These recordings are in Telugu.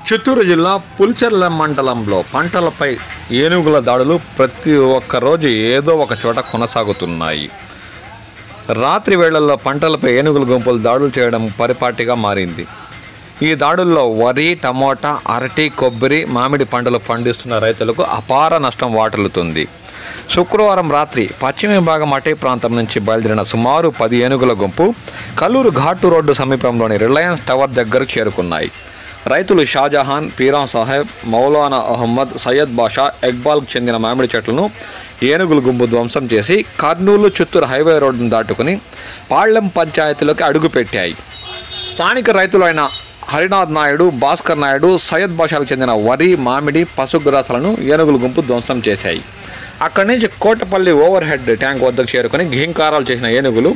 చిత్తూరు జిల్లా పుల్చెర్ల మండలంలో పంటలపై ఏనుగుల దాడులు ప్రతి ఒక్క రోజు ఏదో ఒక చోట కొనసాగుతున్నాయి. రాత్రి వేళల్లో పంటలపై ఏనుగుల గుంపులు దాడులు చేయడం పరిపాటిగా మారింది. ఈ దాడుల్లో వరి, టమోటా, అరటి, కొబ్బరి, మామిడి పంటలు పండిస్తున్న రైతులకు అపార నష్టం వాటిల్లుతుంది. శుక్రవారం రాత్రి పశ్చిమ విభాగం అటవీ ప్రాంతం నుంచి బయలుదేరిన సుమారు 10 ఏనుగుల గుంపు కల్లూరు ఘాటు రోడ్డు సమీపంలోని రిలయన్స్ టవర్ దగ్గరకు చేరుకున్నాయి. రైతులు షాజహాన్, పీరాం సాహెబ్, మౌలానా అహ్మద్, సయ్యద్ బాషా, ఇక్బాల్కు చెందిన మామిడి చెట్లను ఏనుగుల గుంపు ధ్వంసం చేసి కర్నూలు చిత్తూరు హైవే రోడ్డును దాటుకుని పాళ్లెం పంచాయతీలోకి అడుగుపెట్టాయి. స్థానిక రైతులైన హరినాథ్ నాయుడు, భాస్కర్ నాయుడు, సయ్యద్ బాషాకు చెందిన వరి, మామిడి, పశుగ్రాసాలను ఏనుగుల గుంపు ధ్వంసం చేశాయి. అక్కడి నుంచి కోటపల్లి ఓవర్ హెడ్ ట్యాంక్ వద్దకు చేరుకుని ఘీంకారాలు చేసిన ఏనుగులు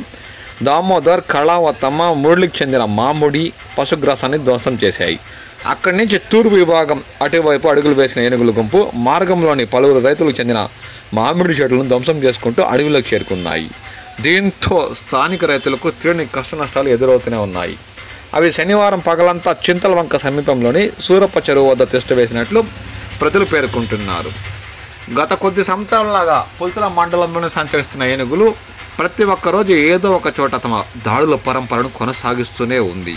దామోదర్, కళావతమ్మ, మురళికి చెందిన మామిడి, పశుగ్రాసాన్ని ధ్వంసం చేశాయి. అక్కడి నుంచి తూర్పు విభాగం అటువైపు అడుగులు వేసిన ఏనుగుల గుంపు మార్గంలోని పలువురు రైతులకు చెందిన మామిడి చెట్లను ధ్వంసం చేసుకుంటూ అడవిలోకి చేరుకున్నాయి. దీంతో స్థానిక రైతులకు తీవ్ర కష్ట నష్టాలు ఎదురవుతూనే ఉన్నాయి. అవి శనివారం పగలంతా చింతలవంక సమీపంలోని సూరప్ప చెరువు వద్ద తిష్ట వేసినట్లు ప్రజలు పేర్కొంటున్నారు. గత కొద్ది సంవత్సరాలలాగా పుల్చెర్ల మండలంలోనే సంచరిస్తున్న ఏనుగులు ప్రతి ఒక్కరోజు ఏదో ఒక చోట తమ దాడుల పరంపరను కొనసాగిస్తూనే ఉంది.